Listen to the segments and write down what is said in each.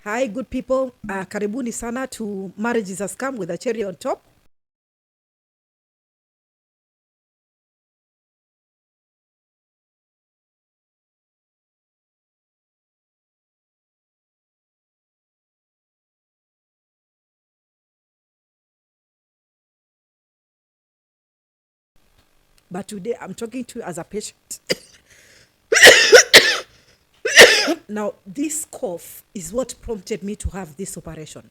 Hi, good people. Karibuni sana to Marriage is a Scam with a cherry on top. But today I'm talking to you as a patient. Now, this cough is what prompted me to have this operation.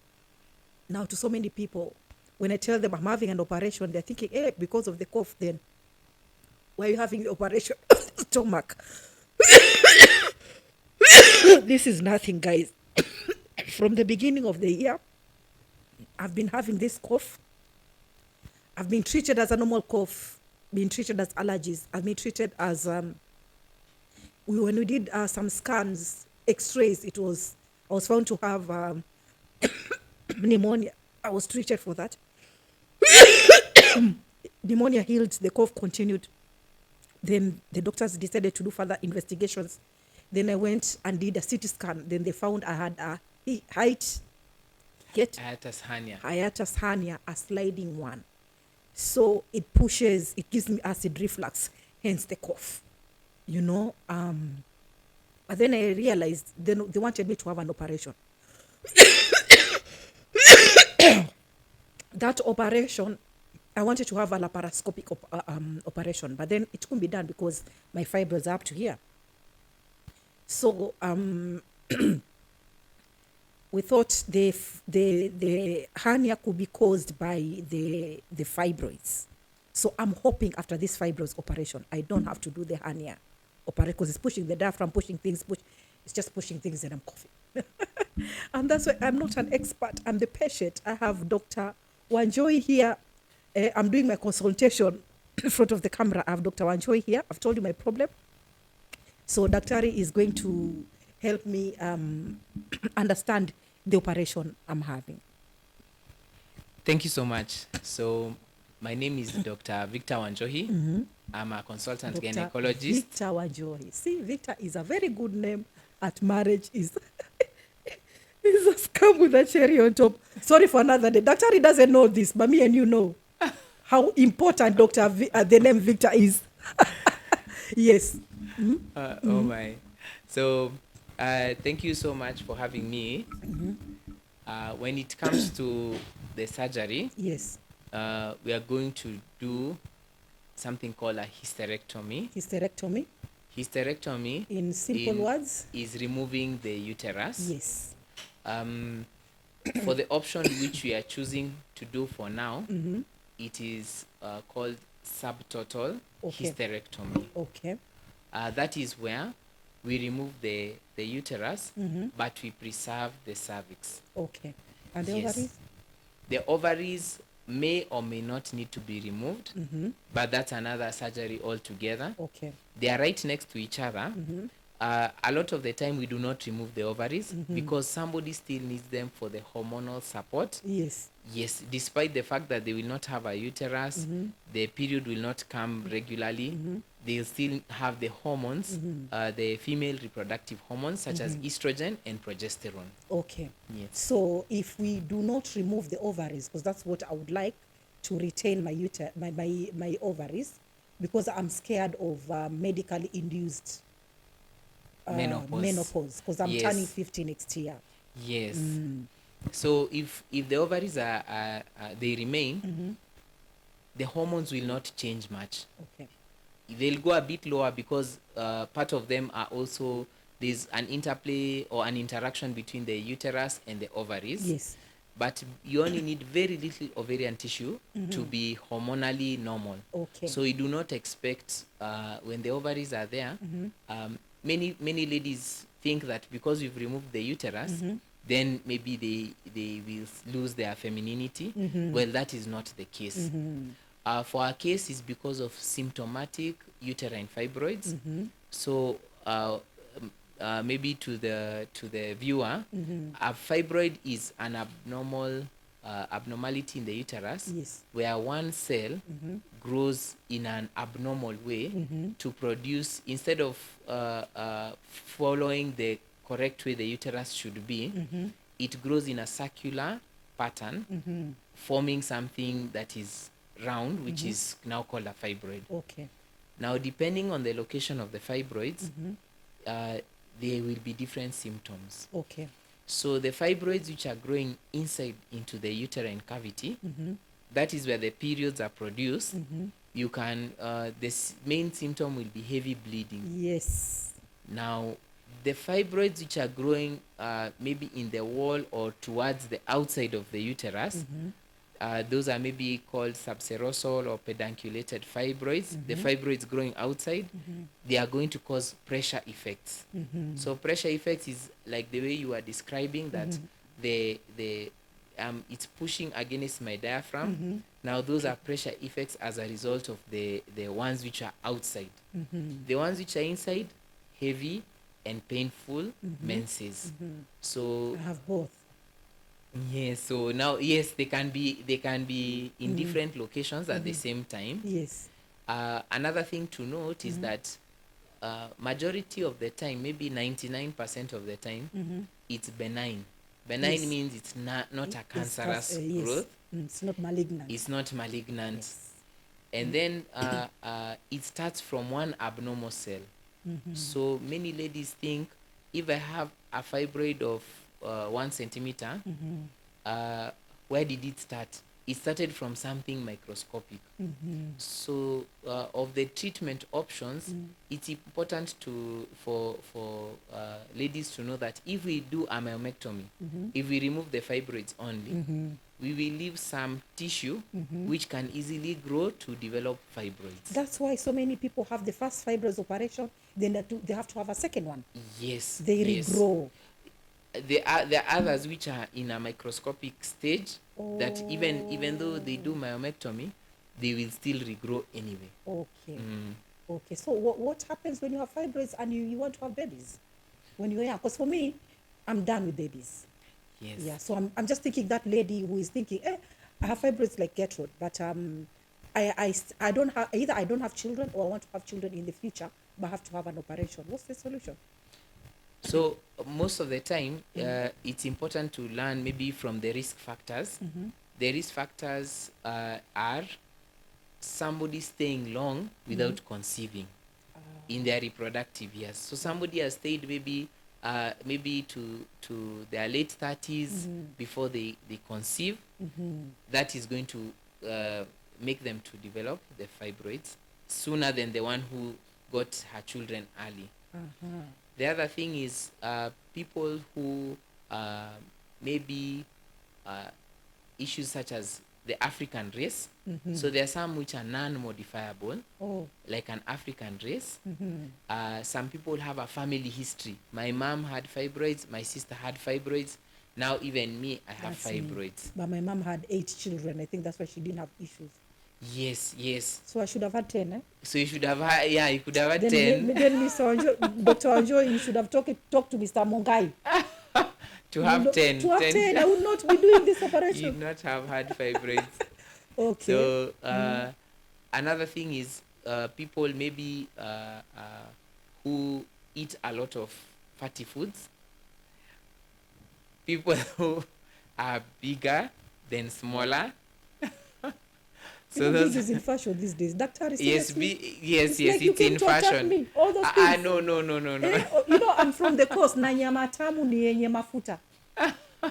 Now, to so many people, when I tell them I'm having an operation, they're thinking, hey, because of the cough, then why are you having the operation on the stomach? This is nothing, guys. From the beginning of the year, I've been having this cough. I've been treated as a normal cough, been treated as allergies. I've been treated as, when we did some scans, x-rays, I was found to have pneumonia. I was treated for that. Pneumonia healed, the cough continued. Then the doctors decided to do further investigations. Then I went and did a CT scan. Then they found I had a hiatus hernia, a sliding one. So it gives me acid reflux, hence the cough, But then I realized they wanted me to have an operation. That operation, I wanted to have a laparoscopic operation, but then it couldn't be done because my fibroids are up to here. So we thought the hernia could be caused by the fibroids. So I'm hoping after this fibroids operation, I don't have to do the hernia operation because it's pushing the diaphragm, it's just pushing things and I'm coughing. And that's why I'm not an expert. I'm the patient. I have Dr. Wanjoy here. I'm doing my consultation in front of the camera. I have Dr. Wanjoy here. I've told you my problem. So Daktari is going to help me understand the operation I'm having. Thank you so much. So my name is Dr. Victor Wanjohi. Mm-hmm. I'm a consultant Dr. gynecologist. Victor Wanjohi. See, Victor is a very good name at marriage. Is a scam with a cherry on top. Sorry for another day. Daktari doesn't know this, but me and you know how important the name Victor is. Yes. Mm-hmm. Oh my. So thank you so much for having me. Mm-hmm. When it comes to the surgery, yes, we are going to do something called a hysterectomy. Hysterectomy, in simple words, is removing the uterus. Yes. For the option which we are choosing to do for now, mm-hmm. it is called subtotal hysterectomy. Okay. That is where we remove the uterus, mm-hmm. but we preserve the cervix. Okay. And the ovaries? The ovaries may or may not need to be removed, mm-hmm. but that's another surgery altogether. Okay. They are right next to each other. Mm-hmm. A lot of the time we do not remove the ovaries, mm-hmm. because somebody still needs them for the hormonal support. Yes. Yes, despite the fact that they will not have a uterus, mm-hmm. the period will not come regularly, mm-hmm. they'll still have the hormones, mm-hmm. The female reproductive hormones such mm-hmm. as estrogen and progesterone. Okay. Yes. So if we do not remove the ovaries, because that's what I would like, to retain my ovaries, because I'm scared of medically induced menopause, because I'm turning 50 next year. Yes. So if the ovaries are they remain, mm-hmm. the hormones will not change much. Okay. They'll go a bit lower because part of them are also, there's an interplay or an interaction between the uterus and the ovaries. Yes. But you only need very little ovarian tissue, mm-hmm. to be hormonally normal. Okay. So you do not expect when the ovaries are there, mm-hmm. Many ladies think that because you've removed the uterus, mm-hmm. then maybe they will lose their femininity. Mm-hmm. Well, that is not the case. Mm-hmm. For our case, it's because of symptomatic uterine fibroids. Mm-hmm. So maybe to the viewer, mm-hmm. a fibroid is an abnormality in the uterus, yes. where one cell, mm-hmm. grows in an abnormal way, mm-hmm. to produce, instead of following the correct way the uterus should be, mm-hmm. it grows in a circular pattern, forming something that is round, which is now called a fibroid. Okay. Now, depending on the location of the fibroids, there will be different symptoms. Okay. So the fibroids which are growing inside into the uterine cavity, that is where the periods are produced. You can, main symptom will be heavy bleeding. Yes. Now, the fibroids which are growing maybe in the wall or towards the outside of the uterus, those are maybe called subserosal or pedunculated fibroids. The fibroids growing outside, they are going to cause pressure effects. So pressure effects is like the way you are describing that it's pushing against my diaphragm. Now those are pressure effects as a result of the ones which are outside. The ones which are inside, heavy and painful menses. So I have both. yes, so now yes, they can be in different locations at the same time. Yes. Another thing to note is that majority of the time, maybe 99% of the time, it's benign. Benign Yes. means it's not a cancerous Yes. growth. It's not malignant. It's not malignant. Yes. And then it starts from one abnormal cell. So many ladies think if I have a fibroid of 1 centimeter, where did it start? It started from something microscopic. So of the treatment options, it's important for ladies to know that if we do a myomectomy, if we remove the fibroids only, we will leave some tissue which can easily grow to develop fibroids. That's why so many people have the first fibroids operation, then they have to have a second one. Yes. They yes. regrow. There are others which are in a microscopic stage that even though they do myomectomy, they will still regrow anyway. Okay. Okay. So what happens when you have fibroids and you want to have babies? When you're young? Because for me, I'm done with babies. Yes. Yeah. So I'm just thinking that lady who is thinking, I have fibroids like Getrude, but I don't have, either I don't have children or I want to have children in the future, but I have to have an operation. What's the solution? So most of the time, it's important to learn maybe from the risk factors. The risk factors are somebody staying long without conceiving in their reproductive years. So somebody has stayed maybe to their late 30s before they conceive. That is going to make them to develop the fibroids sooner than the one who got her children early. The other thing is people who maybe issues such as the African race. So there are some which are non-modifiable, like an African race. Some people have a family history. My mom had fibroids, my sister had fibroids. Now even me, I have fibroids. But my mom had 8 children. I think that's why she didn't have issues. Yes. So I should have had 10, So you should have had, you could have had 10. Then Mr. Anjo, Dr. Anjo, you should have talked to Mr. Mungai. To have 10. To have 10, I would not be doing this operation. You'd not have had fibroids. Okay. So another thing is people maybe who eat a lot of fatty foods. People who are bigger than smaller. So this is in fashion these days. Doctor, yes, it's like it's in fashion. Me. All those things. No. You know, I'm from the coast. Na nyama tamu ni yenye mafuta.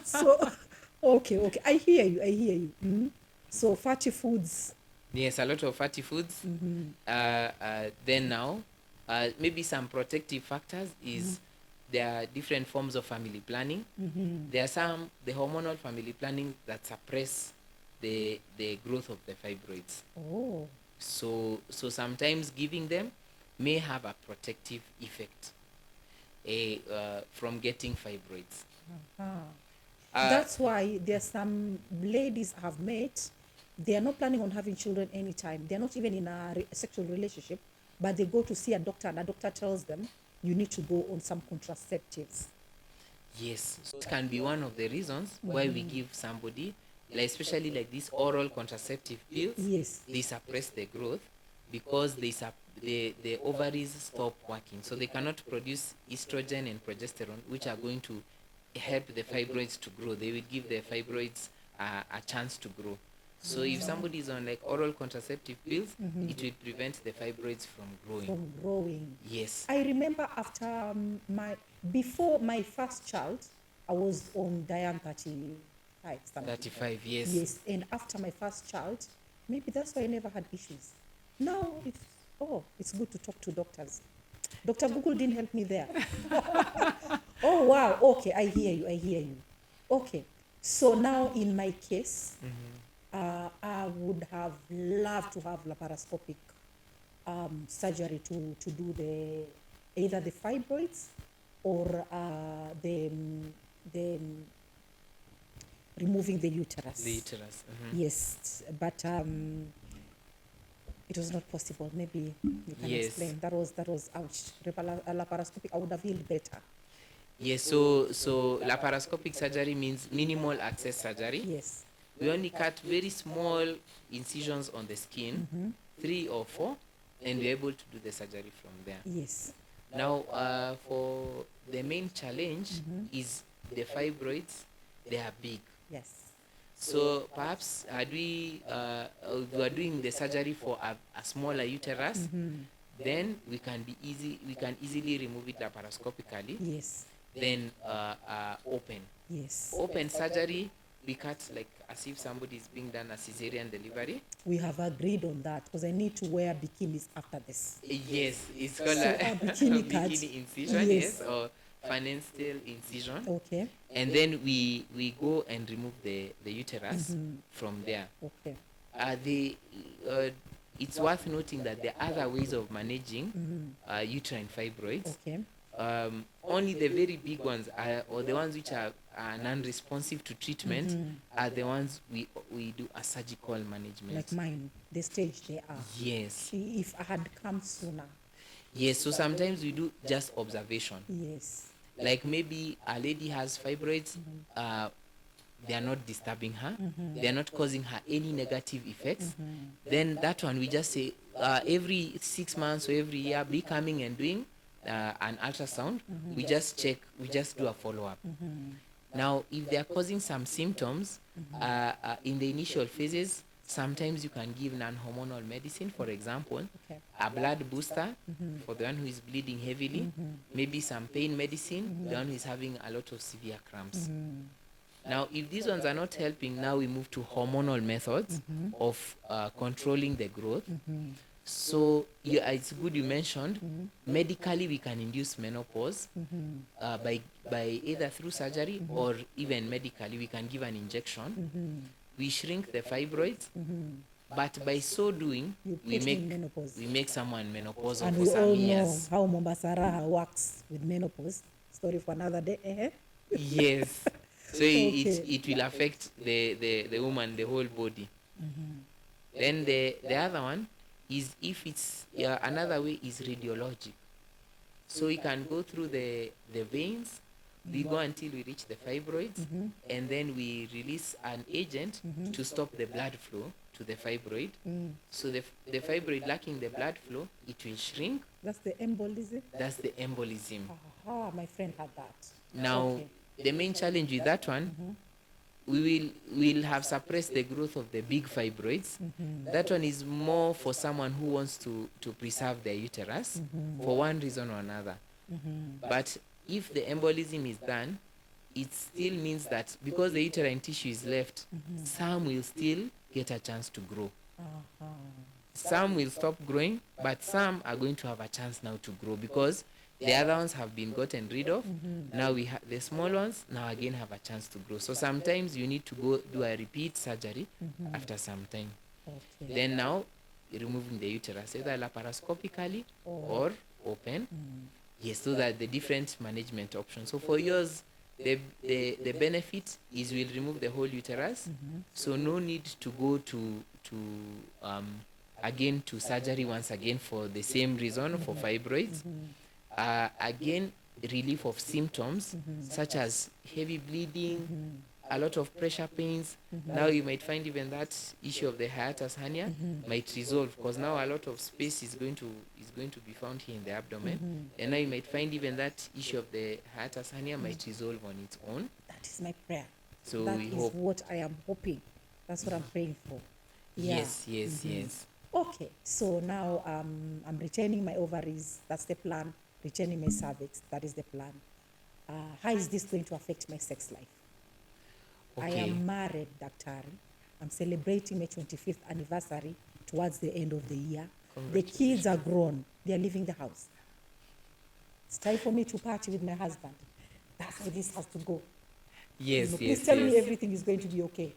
So, okay. I hear you. So fatty foods. Yes, a lot of fatty foods. Then now, maybe some protective factors is there are different forms of family planning. There are the hormonal family planning that suppress the growth of the fibroids. So sometimes giving them may have a protective effect from getting fibroids. That's why there's some ladies have met. They are not planning on having children anytime. They're not even in a sexual relationship, but they go to see a doctor, and a doctor tells them you need to go on some contraceptives. Yes, so it can be one of the reasons why we give somebody, like especially like these oral contraceptive pills. Yes. They suppress the growth because the ovaries stop working, so they cannot produce estrogen and progesterone, which are going to help the fibroids to grow. They will give the fibroids a chance to grow. So if somebody is on like oral contraceptive pills, it will prevent the fibroids from growing. From growing. Yes. I remember after before my first child, I was on Diane 35. 35, yes. Yes, and after my first child, maybe that's why I never had issues. Now it's good to talk to doctors. Dr. Google didn't help me there. Oh wow, okay, I hear you. Okay, so now in my case, I would have loved to have laparoscopic surgery to do either the fibroids or the removing the uterus. The uterus. Yes, but it was not possible. Maybe you can explain. That was ouch. Laparoscopic, I would have healed better. Yes, so laparoscopic surgery means minimal access surgery. Yes. We only cut very small incisions on the skin, 3 or 4, and we're able to do the surgery from there. Yes. Now, for the main challenge is the fibroids. They are big. Yes. So perhaps we are doing the surgery for a smaller uterus, then we can easily remove it laparoscopically. Yes. Then open. Yes. Open surgery, we cut like as if somebody is being done a cesarean delivery. We have agreed on that because I need to wear bikinis after this. Yes, it's called So a bikini cut. bikini incision, Yes. yes, or financial incision. Okay. And then we go and remove the uterus from there. Okay. It's worth noting that there are other ways of managing uterine fibroids. Okay. Only the very big ones or the ones which are non-responsive to treatment are the ones we do a surgical management. Like mine, the stage they are. Yes. If I had come sooner. Yes, so sometimes we do just observation. Yes. Like maybe a lady has fibroids, they are not disturbing her, they are not causing her any negative effects. Then that one we just say every 6 months or every year be coming and doing an ultrasound. We just check, we just do a follow-up. Now, if they are causing some symptoms in the initial phases, sometimes you can give non-hormonal medicine, for example, a blood booster for the one who is bleeding heavily, maybe some pain medicine, the one who is having a lot of severe cramps. Now, if these ones are not helping, now we move to hormonal methods of controlling the growth. So it's good you mentioned, medically we can induce menopause by either through surgery or even medically we can give an injection. We shrink the fibroids, but by so doing, we make someone menopausal and for we some all years. know how Mombasa Raha works with menopause. Story for another day. Yes. So it will affect the woman, the whole body. Then the other one is if it's another way is radiologic. So we can go through the veins, we go until we reach the fibroids, and then we release an agent to stop the blood flow to the fibroid. So the fibroid lacking the blood flow, it will shrink. That's the embolism? That's the embolism. My friend had that. Now, the main challenge with that one, we'll have suppressed the growth of the big fibroids. That one is more for someone who wants to preserve their uterus for one reason or another. But if the embolism is done, it still means that because the uterine tissue is left, some will still get a chance to grow. Some will stop growing, but some are going to have a chance now to grow because the other ones have been gotten rid of. Now we have the small ones, now again have a chance to grow. So sometimes you need to go do a repeat surgery after some time. Then now removing the uterus, either laparoscopically or open. Yes, so that the different management options. So for yours, the benefit is we'll remove the whole uterus. So no need to go to again to surgery once again for the same reason for fibroids. Again, relief of symptoms such as heavy bleeding, a lot of pressure pains. Now you might find even that issue of the hiatus hernia might resolve, because now a lot of space is going to be found here in the abdomen, and now you might find even that issue of the hiatus hernia might resolve on its own. That is my prayer. So that we is hope. what I am hoping. That's what I'm praying for. Yeah. Yes. Okay, so now I'm retaining my ovaries. That's the plan. Retaining my cervix. That is the plan. How is this going to affect my sex life? I Okay. am married, Daktari. I'm celebrating my 25th anniversary towards the end of the year. The kids are grown. They are leaving the house. It's time for me to party with my husband. That's how this has to go. Yes, Please tell me everything is going to be okay.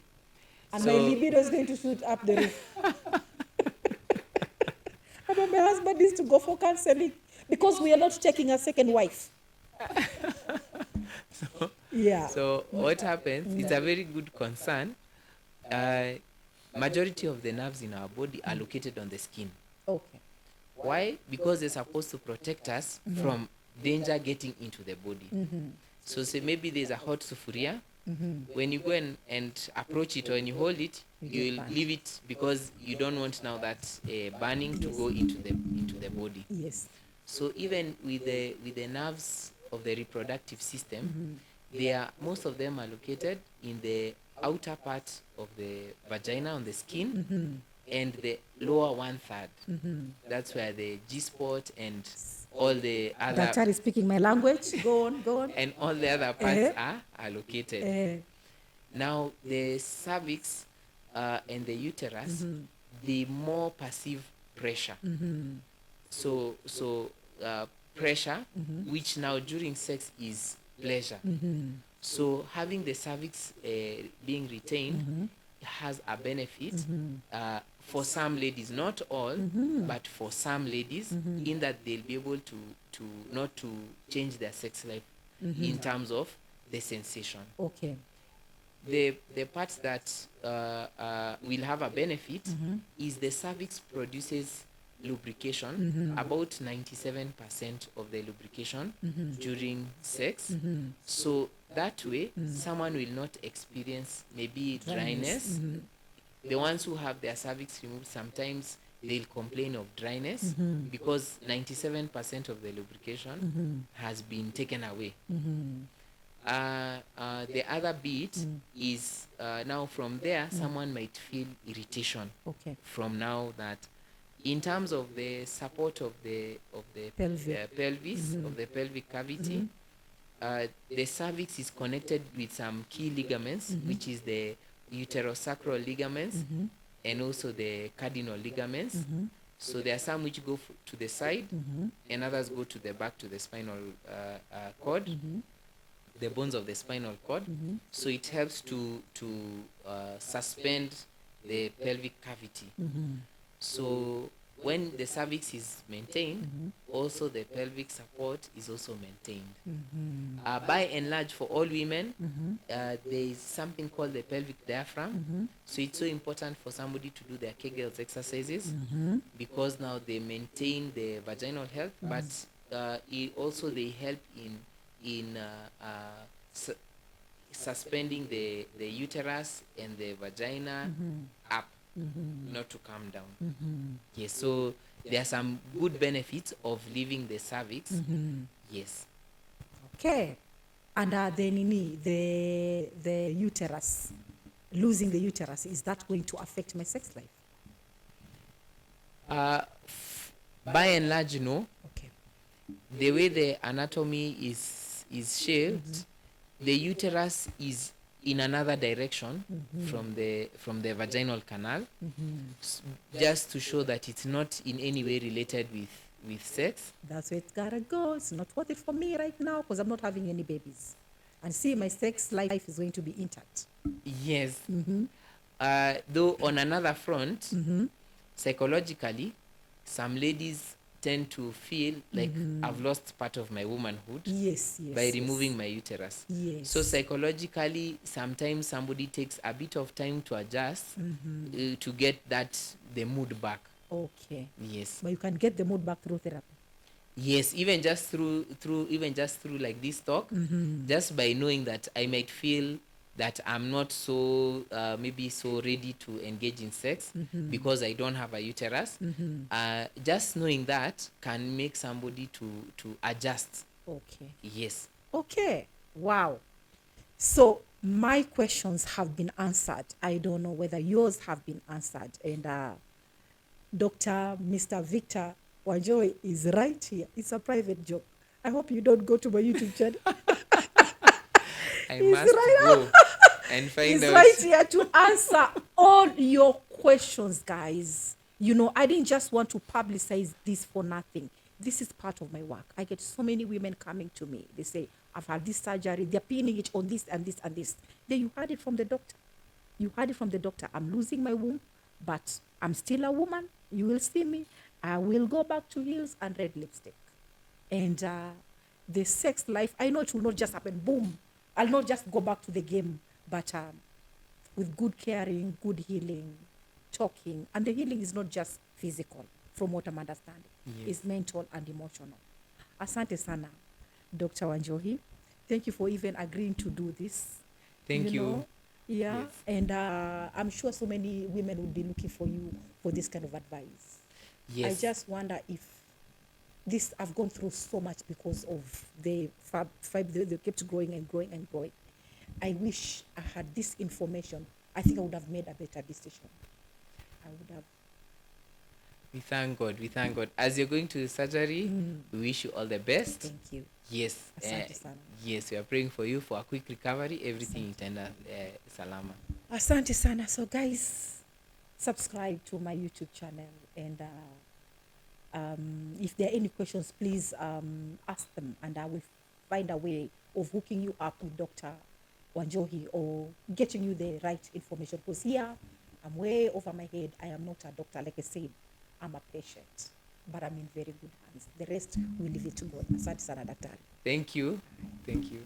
And my libido is going to shoot up the roof. I know my husband needs to go for counseling because we are not taking a second wife. Yeah. So what happens? It's a very good concern. Majority of the nerves in our body are located on the skin. Okay. Why? Because they're supposed to protect us from danger getting into the body. So say maybe there's a hot sufuria. When you go and approach it, or when you hold it, you'll leave it because you don't want now that burning to go into the body. Yes. So even with the nerves of the reproductive system, most of them are located in the outer part of the vagina, on the skin, and the lower 1/3. That's where the G-spot and all the other Daktari is speaking my language. Go on. and all the other parts are located. Uh, Now the cervix and the uterus, they more perceive pressure. So pressure, which now during sex is pleasure. So having the cervix being retained has a benefit for some ladies, not all, but for some ladies, in that they'll be able to not to change their sex life in terms of the sensation. okay. The part that will have a benefit is the cervix produces lubrication, about 97% of the lubrication during sex. So that way, someone will not experience maybe dryness. The ones who have their cervix removed, sometimes they'll complain of dryness because 97% of the lubrication has been taken away. The other bit is now from there, someone might feel irritation. Okay. From now that, in terms of the support of the Pelvic. pelvis, of the pelvic cavity, the cervix is connected with some key ligaments, which is the uterosacral ligaments and also the cardinal ligaments. So there are some which go to the side and others go to the back, to the spinal cord, the bones of the spinal cord. So it helps to suspend the pelvic cavity. So when the cervix is maintained, also the pelvic support is also maintained. By and large, for all women, there is something called the pelvic diaphragm. So it's so important for somebody to do their Kegels exercises because now they maintain the vaginal health, but also they help in suspending the uterus and the vagina up, not to come down. Yes, so there are some good benefits of leaving the cervix. Yes. Okay. And the uterus, losing the uterus, is that going to affect my sex life? By and large, no. Okay. The way the anatomy is shaped, the uterus is in another direction from the vaginal canal, just to show that it's not in any way related with sex. That's where it's gotta go. It's not worth it for me right now because I'm not having any babies. And see, my sex life is going to be intact. Yes. Though on another front, psychologically, some ladies tend to feel like I've lost part of my womanhood by removing my uterus. Yes. So psychologically, sometimes somebody takes a bit of time to adjust to get the mood back. Okay. Yes. But you can get the mood back through therapy. Yes, even just through like this talk, just by knowing that I might feel that I'm not so maybe so ready to engage in sex because I don't have a uterus. Just knowing that can make somebody to adjust. Okay. Yes. Okay. Wow. So my questions have been answered. I don't know whether yours have been answered. And Mr. Victor Wanjoy is right here. It's a private joke. I hope you don't go to my YouTube channel. I He's must right go and find He's out. right here to answer all your questions, guys. You know, I didn't just want to publicize this for nothing. This is part of my work. I get so many women coming to me. They say, I've had this surgery. They're pinning it on this and this and this. Then you heard it from the doctor. You heard it from the doctor. I'm losing my womb, but I'm still a woman. You will see me. I will go back to heels and red lipstick. And the sex life, I know it will not just happen, boom. I'll not just go back to the game, but with good caring, good healing, talking. And the healing is not just physical, from what I'm understanding. Yes. It's mental and emotional. Asante sana, Dr. Wanjohi. Thank you for even agreeing to do this. Thank you. Know? Yeah. Yes. And I'm sure so many women will be looking for you for this kind of advice. Yes. I just wonder if this, I've gone through so much because of the they kept growing and growing and growing. I wish I had this information. I think I would have made a better decision. I would have. We thank God. We thank God. As you're going to the surgery, we wish you all the best. Thank you. Yes. Asante sana. Yes, we are praying for you for a quick recovery. Everything itenda salama. Asante sana. So guys, subscribe to my YouTube channel, and if there are any questions, please ask them, and I will find a way of hooking you up with Dr. Wanjohi or getting you the right information. Because here, I'm way over my head. I am not a doctor. Like I said, I'm a patient, but I'm in very good hands. The rest, we leave it to God. Asante sana, daktari. Thank you. Thank you.